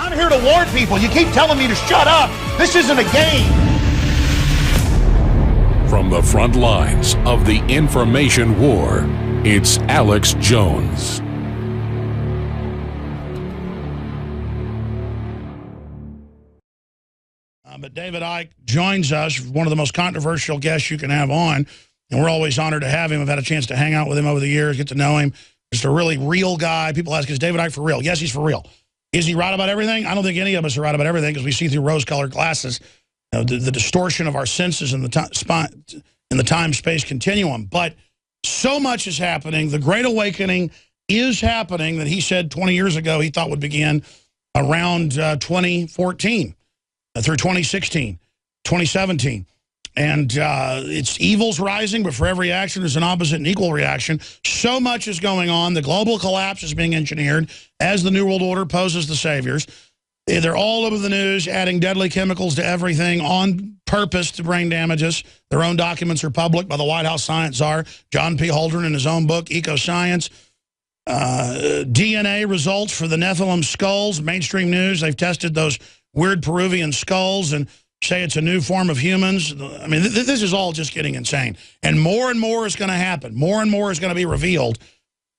I'm here to warn people. You keep telling me to shut up. This isn't a game. From the front lines of the information war, it's Alex Jones. But David Icke joins us, one of the most controversial guests you can have on, and we're always honored to have him. I've had a chance to hang out with him over the years, get to know him. Just a really real guy. People ask, is David Icke for real? Yes, he's for real. Is he right about everything? I don't think any of us are right about everything because we see through rose-colored glasses, you know, the distortion of our senses in the time-space continuum. But so much is happening. The Great Awakening is happening that he said 20 years ago he thought would begin around 2014. Through 2016, 2017. And it's evil's rising, but for every action, there's an opposite and equal reaction. So much is going on. The global collapse is being engineered as the New World Order poses the saviors. They're all over the news, adding deadly chemicals to everything on purpose to brain damage us. Their own documents are public by the White House science czar, John P. Holdren, in his own book, Eco-Science. DNA results for the Nephilim skulls. Mainstream news, they've tested those weird Peruvian skulls and say it's a new form of humans. I mean, this is all just getting insane. And more is going to happen. More and more is going to be revealed.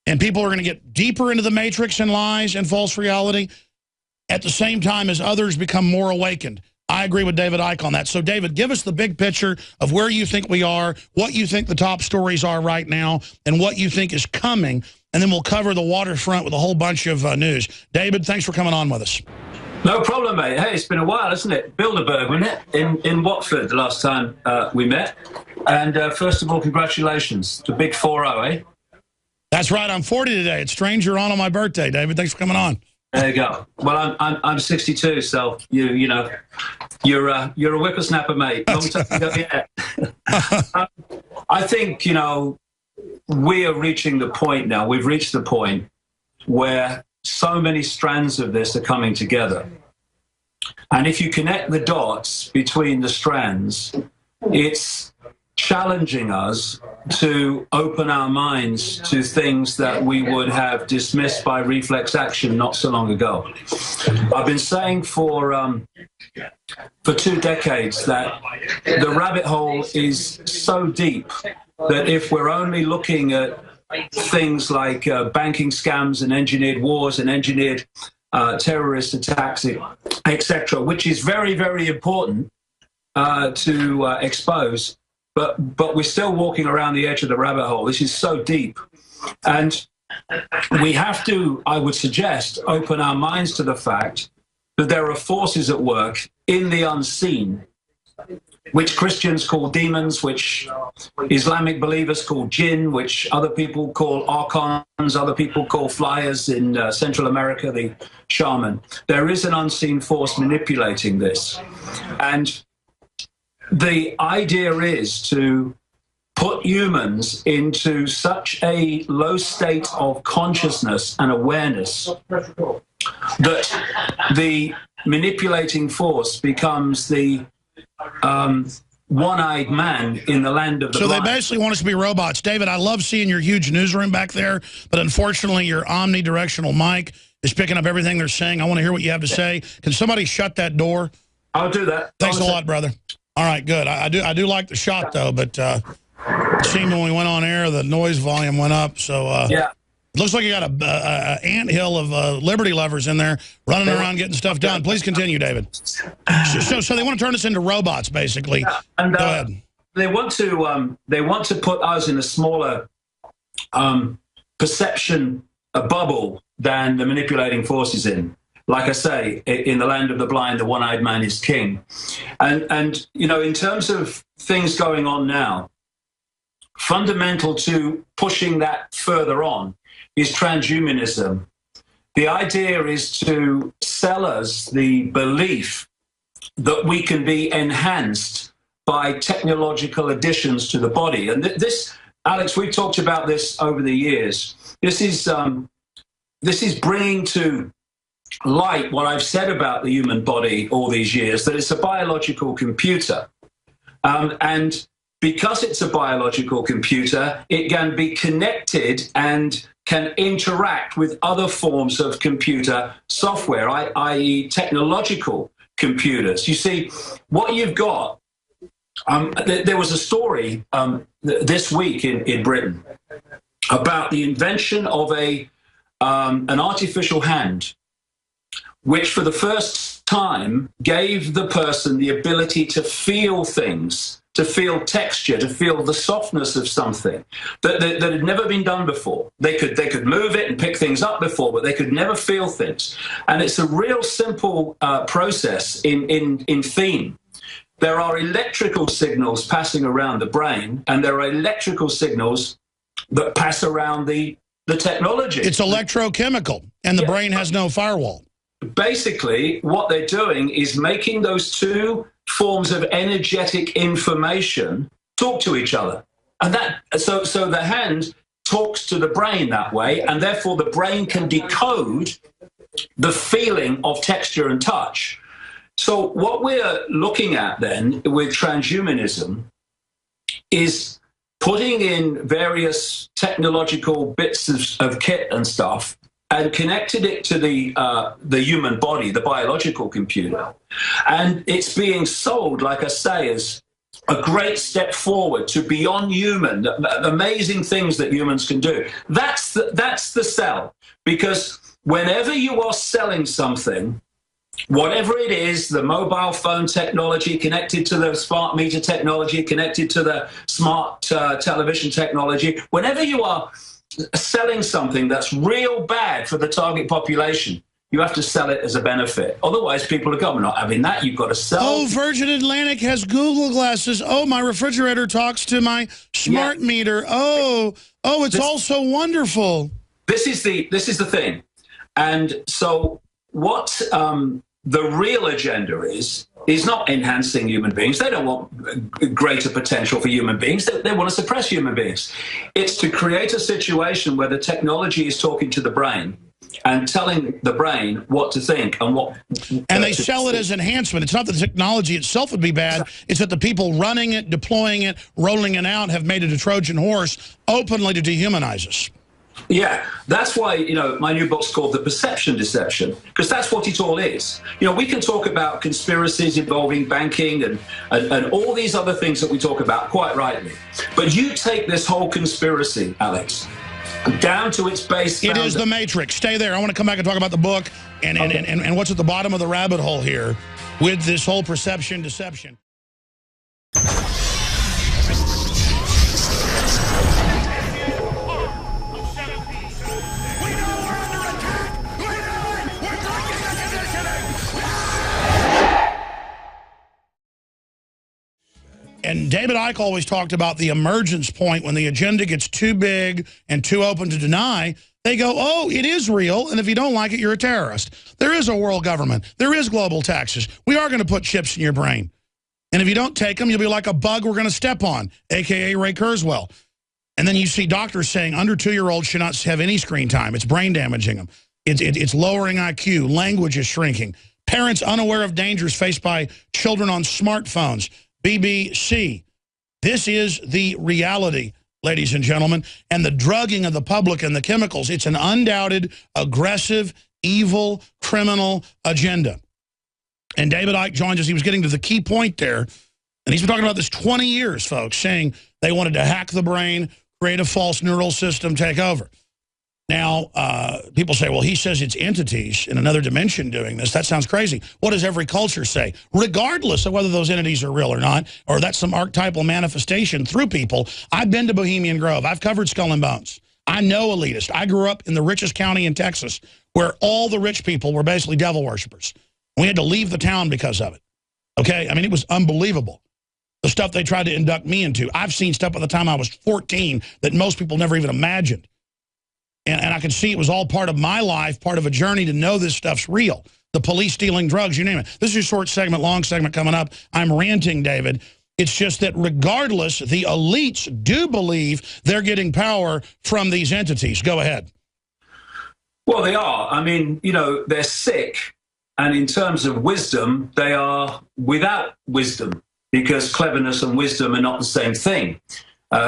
And people are going to get deeper into the matrix and lies and false reality at the same time as others become more awakened. I agree with David Icke on that. So, David, give us the big picture of where you think we are, what you think the top stories are right now, and what you think is coming. And then we'll cover the waterfront with a whole bunch of news. David, thanks for coming on with us. No problem, mate. Hey, it's been a while, isn't it? Bilderberg, wasn't it? In Watford the last time we met. And first of all, congratulations. It's a big 4-0, eh? That's right. I'm 40 today. It's strange you're on my birthday, David. Thanks for coming on. There you go. Well, I'm 62, so you know, you're a whippersnapper, mate. Long time ago, yeah. I think, you know, we are reaching the point now. We've reached the point where so many strands of this are coming together. And if you connect the dots between the strands, it's challenging us to open our minds to things that we would have dismissed by reflex action not so long ago. I've been saying for 2 decades that the rabbit hole is so deep that if we're only looking at things like banking scams and engineered wars and engineered terrorist attacks, etc., which is very, very important to expose. But we're still walking around the edge of the rabbit hole. This is so deep. And we have to, I would suggest, open our minds to the fact that there are forces at work in the unseen, which Christians call demons, which Islamic believers call jinn, which other people call archons, other people call flyers in Central America, the shaman. There is an unseen force manipulating this. And the idea is to put humans into such a low state of consciousness and awareness that the manipulating force becomes the one-eyed man in the land of the blind. So they basically want us to be robots. David, I love seeing your huge newsroom back there, but unfortunately your omnidirectional mic is picking up everything they're saying. I want to hear what you have to say. Can somebody shut that door? I'll do that. Thanks a lot, brother. All right, good. I do like the shot, though, but it seemed when we went on air, the noise volume went up. So yeah. It looks like you got a anthill of liberty lovers in there running around getting stuff done. Please continue, David. So they want to turn us into robots, basically. Yeah, and go ahead. They want to put us in a smaller perception, a bubble than the manipulating forces in. Like I say, in the land of the blind, the one-eyed man is king. And you know, in terms of things going on now, fundamental to pushing that further on is transhumanism. The idea is to sell us the belief that we can be enhanced by technological additions to the body. And this, Alex, we've talked about this over the years. This is bringing to light what I've said about the human body all these years, that it's a biological computer. And because it's a biological computer, it can be connected and can interact with other forms of computer software, i.e. technological computers. You see, what you've got, there was a story this week in Britain about the invention of an artificial hand, which for the first time gave the person the ability to feel things, to feel texture, to feel the softness of something that had never been done before. They could move it and pick things up before, but they could never feel things. And it's a real simple process in theme. There are electrical signals passing around the brain, and there are electrical signals that pass around the technology. It's electrochemical, and the brain has no firewall. Basically, what they're doing is making those two forms of energetic information talk to each other. And so the hand talks to the brain that way, and therefore the brain can decode the feeling of texture and touch. So what we're looking at then with transhumanism is putting in various technological bits of kit and stuff and connected it to the human body, the biological computer. And it's being sold, like I say, as a great step forward to beyond human, amazing things that humans can do. That's the sell. Because whenever you are selling something, whatever it is, the mobile phone technology connected to the smart meter technology, connected to the smart television technology, whenever you are selling something that's real bad for the target population, you have to sell it as a benefit. Otherwise, people are going, we're not having that. You've got to sell. Oh, Virgin Atlantic has Google glasses. Oh, my refrigerator talks to my smart meter. Oh, it's all so wonderful. This is the thing. And so what the real agenda is not enhancing human beings. They don't want greater potential for human beings. They want to suppress human beings. It's to create a situation where the technology is talking to the brain and telling the brain what to think and what. And they sell it as enhancement. It's not that the technology itself would be bad. It's that the people running it, deploying it, rolling it out have made it a Trojan horse openly to dehumanize us. Yeah, that's why, my new book's called The Perception Deception, because that's what it all is. We can talk about conspiracies involving banking and all these other things that we talk about, quite rightly. But you take this whole conspiracy, Alex, down to its base. It is the Matrix. Stay there. I want to come back and talk about the book and what's at the bottom of the rabbit hole here with this whole perception deception. And David Icke always talked about the emergence point when the agenda gets too big and too open to deny. They go, oh, it is real, and if you don't like it, you're a terrorist. There is a world government. There is global taxes. We are going to put chips in your brain. And if you don't take them, you'll be like a bug we're going to step on, a.k.a. Ray Kurzweil. And then you see doctors saying under 2-year-olds should not have any screen time. It's brain damaging them. It's lowering IQ. Language is shrinking. Parents unaware of dangers faced by children on smartphones. BBC. This is the reality, ladies and gentlemen, and the drugging of the public and the chemicals. It's an undoubted, aggressive, evil, criminal agenda. And David Icke joins us. He was getting to the key point there, and he's been talking about this 20 years, folks, saying they wanted to hack the brain, create a false neural system, take over. Now, people say, well, he says it's entities in another dimension doing this. That sounds crazy. What does every culture say? Regardless of whether those entities are real or not, or that's some archetypal manifestation through people. I've been to Bohemian Grove. I've covered Skull and Bones. I know elitist. I grew up in the richest county in Texas where all the rich people were basically devil worshippers. We had to leave the town because of it. Okay? I mean, it was unbelievable. The stuff they tried to induct me into. I've seen stuff by the time I was 14 that most people never even imagined. And I could see it was all part of my life, part of a journey to know this stuff's real. The police stealing drugs, you name it. This is your short segment, long segment coming up. I'm ranting, David. It's just that regardless, the elites do believe they're getting power from these entities. Go ahead. Well, they are. I mean, they're sick. And in terms of wisdom, they are without wisdom because cleverness and wisdom are not the same thing.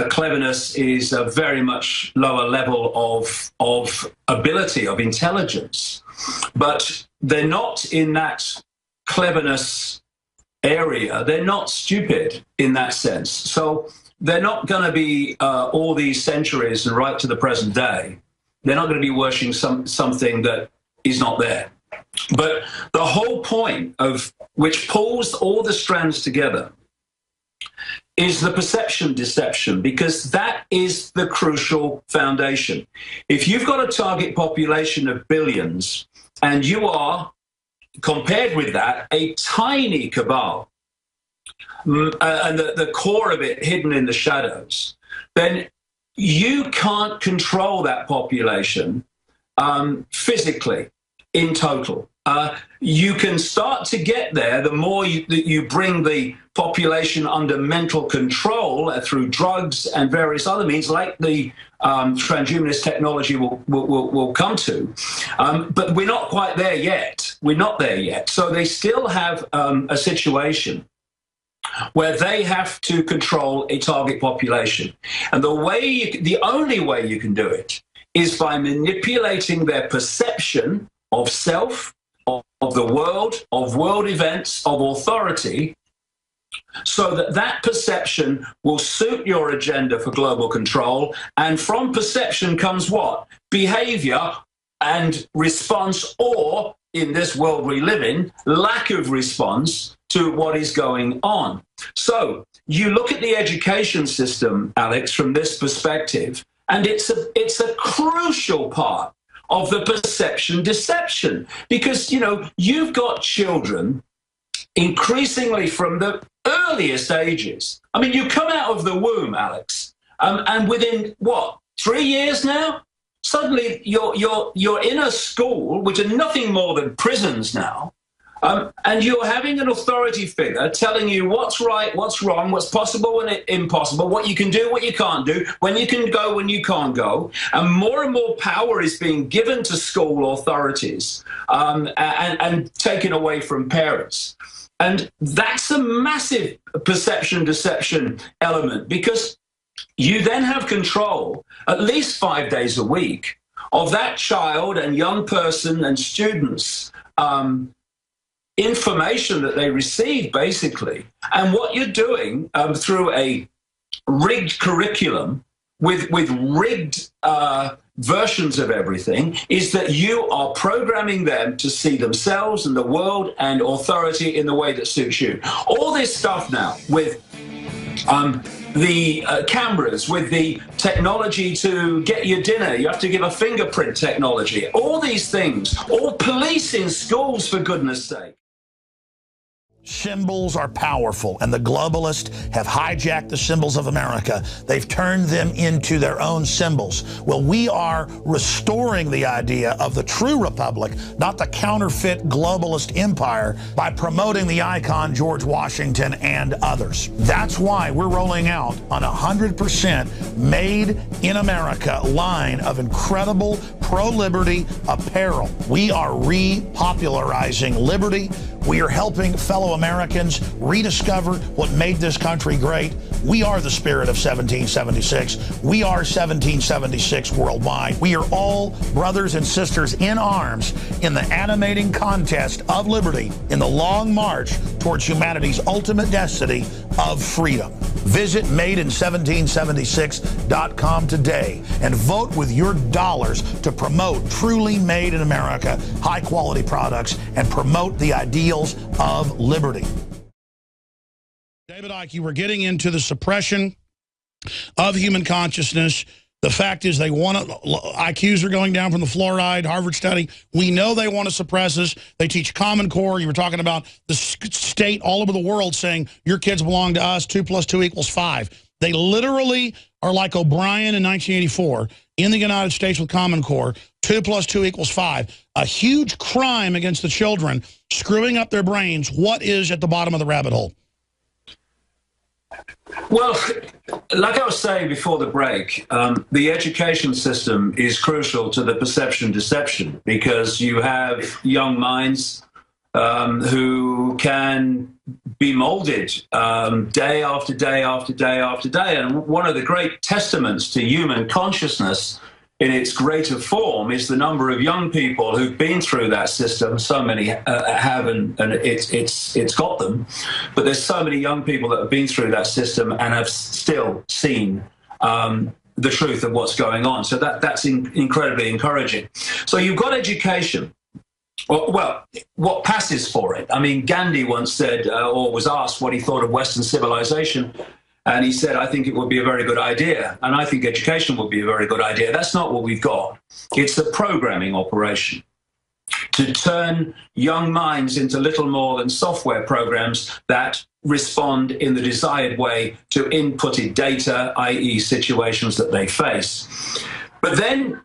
Cleverness is a very much lower level of ability, of intelligence. But they're not in that cleverness area. They're not stupid in that sense. So they're not going to be all these centuries and right to the present day. They're not going to be worshipping something that is not there. But the whole point of which pulls all the strands together is the perception deception, because that is the crucial foundation. If you've got a target population of billions and you are, compared with that, a tiny cabal, and the core of it hidden in the shadows, then you can't control that population physically in total. You can start to get there the more that you bring the population under mental control through drugs and various other means, like the transhumanist technology will come to. But we're not quite there yet. We're not there yet. So they still have a situation where they have to control a target population. And the only way you can do it is by manipulating their perception of self, of the world, of world events, of authority, so that that perception will suit your agenda for global control. And from perception comes what? Behavior and response, or in this world we live in, lack of response to what is going on. So you look at the education system, Alex, from this perspective, and it's a crucial part of the perception deception, because, you know, you've got children increasingly from the earliest ages. I mean, you come out of the womb, Alex, and within what, 3 years now, suddenly you're in a school, which are nothing more than prisons now, and you're having an authority figure telling you what's right, what's wrong, what's possible and impossible, what you can do, what you can't do, when you can go, when you can't go. And more power is being given to school authorities and taken away from parents. And that's a massive perception deception element, because you then have control at least 5 days a week of that child and young person and students' information that they receive, basically. And what you're doing through a rigged curriculum with rigged versions of everything is that you are programming them to see themselves and the world and authority in the way that suits you. All this stuff now with the cameras, with the technology to get your dinner, you have to give a fingerprint technology, all these things, all police in schools, for goodness sake. Symbols are powerful, and the globalists have hijacked the symbols of America. They've turned them into their own symbols. Well, we are restoring the idea of the true republic, not the counterfeit globalist empire, by promoting the icon George Washington and others. That's why we're rolling out an 100% made in America line of incredible pro-liberty apparel. We are repopularizing liberty. We are helping fellow Americans rediscover what made this country great. We are the spirit of 1776. We are 1776 worldwide. We are all brothers and sisters in arms in the animating contest of liberty in the long march towards humanity's ultimate destiny of freedom. Visit madein1776.com today and vote with your dollars to promote truly made in America, high-quality products, and promote the ideals of liberty. David Icke, we're getting into the suppression of human consciousness. The fact is they want to, IQs are going down from the fluoride, Harvard study. We know they want to suppress us. They teach Common Core. You were talking about the state all over the world saying your kids belong to us, 2 + 2 = 5. They literally are like O'Brien in 1984 in the United States with Common Core, 2 + 2 = 5. A huge crime against the children, screwing up their brains. What is at the bottom of the rabbit hole? Well, like I was saying before the break, the education system is crucial to the perception deception, because you have young minds who can be molded day after day after day after day. And one of the great testaments to human consciousness in its greater form is the number of young people who've been through that system. So many have, and it's got them. But there's so many young people that have been through that system and have still seen the truth of what's going on. So that's incredibly encouraging. So you've got education. Well, what passes for it? I mean, Gandhi once said, or was asked what he thought of Western civilization, and he said, I think it would be a very good idea, and I think education would be a very good idea. That's not what we've got. It's a programming operation to turn young minds into little more than software programs that respond in the desired way to inputted data, i.e. situations that they face. But then,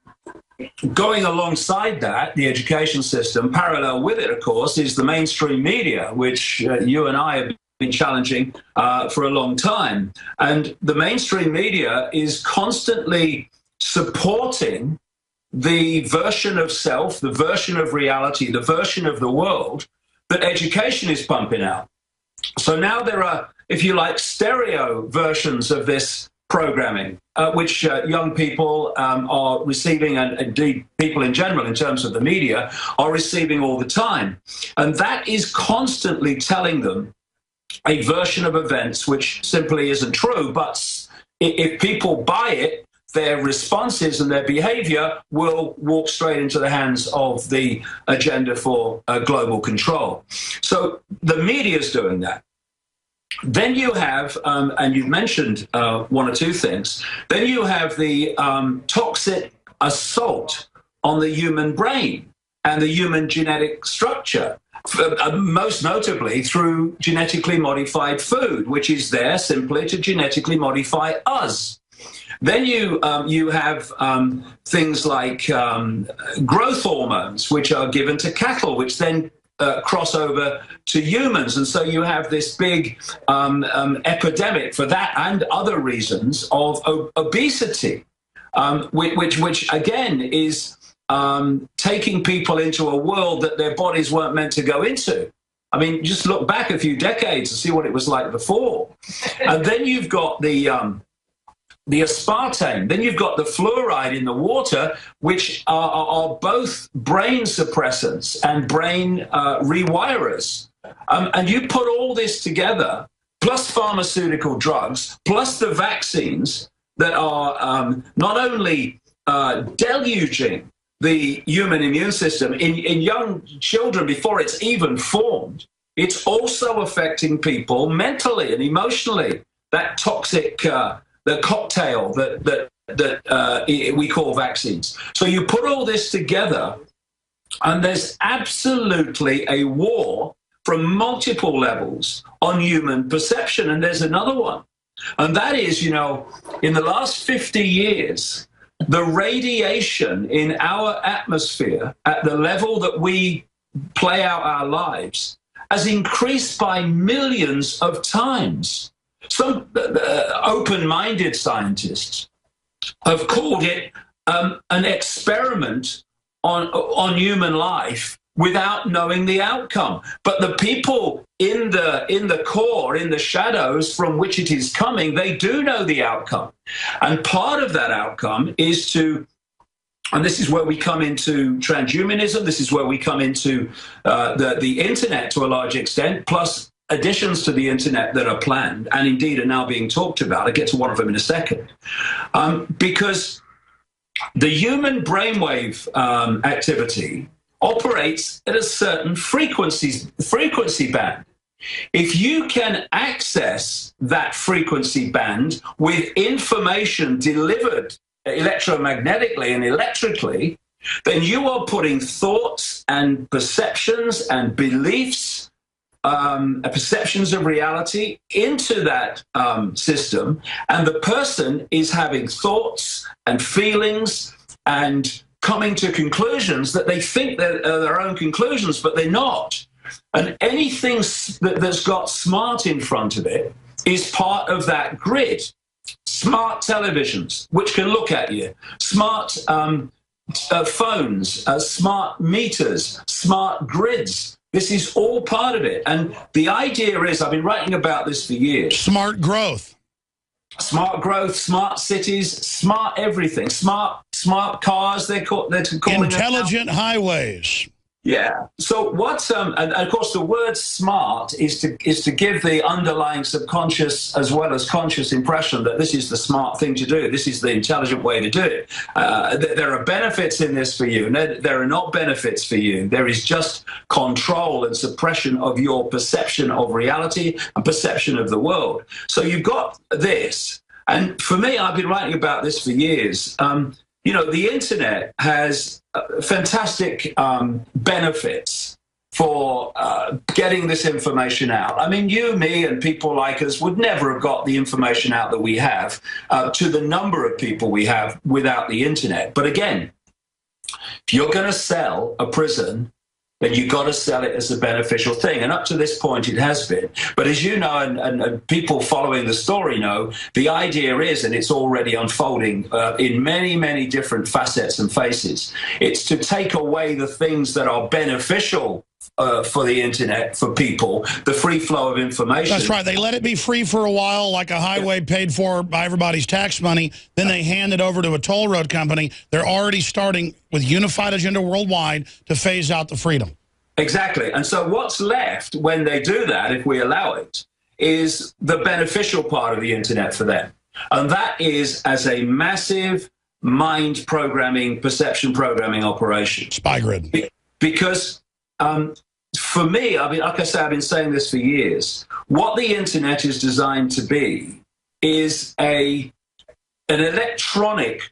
going alongside that, the education system, parallel with it, of course, is the mainstream media, which you and I have been challenging for a long time. And the mainstream media is constantly supporting the version of self, the version of reality, the version of the world that education is pumping out. So now there are, if you like, stereo versions of this programming, which young people are receiving, and indeed people in general, in terms of the media, are receiving all the time. And that is constantly telling them a version of events which simply isn't true. But if people buy it, their responses and their behavior will walk straight into the hands of the agenda for global control. So the media is doing that. Then you have, and you've mentioned one or two things, then you have the toxic assault on the human brain and the human genetic structure, most notably through genetically modified food, which is there simply to genetically modify us. Then you have things like growth hormones, which are given to cattle, which then cross over to humans. And so you have this big epidemic for that and other reasons of obesity, which again is taking people into a world that their bodies weren't meant to go into. I mean, just look back a few decades and see what it was like before. And then you've got the aspartame, then you've got the fluoride in the water, which are both brain suppressants and brain rewirers. And you put all this together, plus pharmaceutical drugs, plus the vaccines that are not only deluging the human immune system in young children before it's even formed, it's also affecting people mentally and emotionally. That toxic the cocktail that we call vaccines. So you put all this together, and there's absolutely a war from multiple levels on human perception. And there's another one, and that is, in the last 50 years, the radiation in our atmosphere at the level that we play out our lives has increased by millions of times. Some open-minded scientists have called it an experiment on human life without knowing the outcome. But the people in the core, in the shadows from which it is coming, they do know the outcome. And part of that outcome is to, and this is where we come into transhumanism, this is where we come into the internet to a large extent, plus additions to the internet that are planned and indeed are now being talked about. I'll get to one of them in a second. Because the human brainwave activity operates at a certain frequency band. If you can access that frequency band with information delivered electromagnetically and electrically, then you are putting thoughts and perceptions and beliefs, perceptions of reality into that system, and the person is having thoughts and feelings and coming to conclusions that they think they're their own conclusions, but they're not. And anything that's got smart in front of it is part of that grid. Smart televisions, which can look at you. Smart phones, smart meters, smart grids. This is all part of it. And the idea is, I've been writing about this for years. Smart growth. Smart growth, smart cities, smart everything, smart cars. They're calling intelligent highways. Yeah. So what's and of course the word smart is to give the underlying subconscious as well as conscious impression that this is the smart thing to do. This is the intelligent way to do it. There are benefits in this for you. There are not benefits for you. There is just control and suppression of your perception of reality and perception of the world. So you've got this. And for me, I've been writing about this for years. You know, the internet has fantastic benefits for getting this information out. I mean, you, me, and people like us would never have got the information out that we have to the number of people we have without the internet. But again, if you're going to sell a prison, then you've got to sell it as a beneficial thing. And up to this point, it has been. But as you know, and people following the story know, the idea is, and it's already unfolding in many, many different facets and faces, it's to take away the things that are beneficial for the internet, for people, the free flow of information. That's right. They let it be free for a while, like a highway paid for by everybody's tax money. Then they hand it over to a toll road company. They're already starting with unified agenda worldwide to phase out the freedom. Exactly. And so what's left when they do that, if we allow it, is the beneficial part of the internet for them. And that is as a massive mind programming, perception programming operation. Spy grid. Because for me, I mean, like I say, I've been saying this for years. What the internet is designed to be is an electronic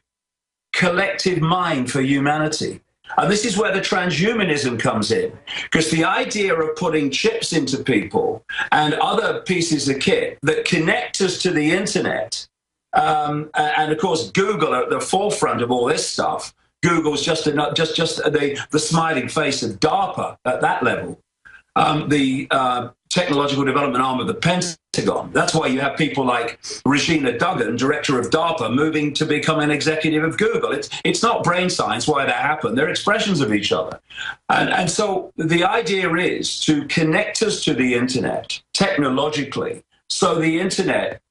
collective mind for humanity. And this is where the transhumanism comes in, because the idea of putting chips into people and other pieces of kit that connect us to the internet, and of course, Google at the forefront of all this stuff. Google's just the smiling face of DARPA at that level, the technological development arm of the Pentagon. That's why you have people like Regina Duggan, director of DARPA, moving to become an executive of Google. It's not brain science why that happened. They're expressions of each other. And so the idea is to connect us to the internet technologically, so the internet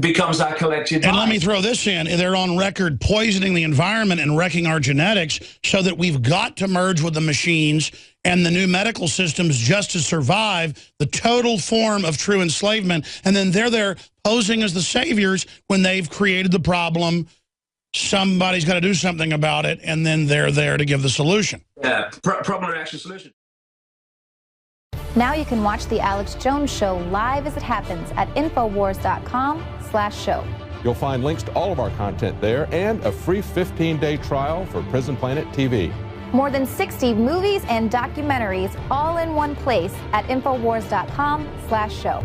becomes our collective mind. And let me throw this in. They're on record poisoning the environment and wrecking our genetics so that we've got to merge with the machines and the new medical systems just to survive the total form of true enslavement. And then they're there posing as the saviors when they've created the problem. Somebody's got to do something about it, and then they're there to give the solution. Yeah, problem, reaction, solution. Now you can watch The Alex Jones Show live as it happens at Infowars.com/show. You'll find links to all of our content there and a free 15-day trial for Prison Planet TV. More than 60 movies and documentaries all in one place at Infowars.com/show.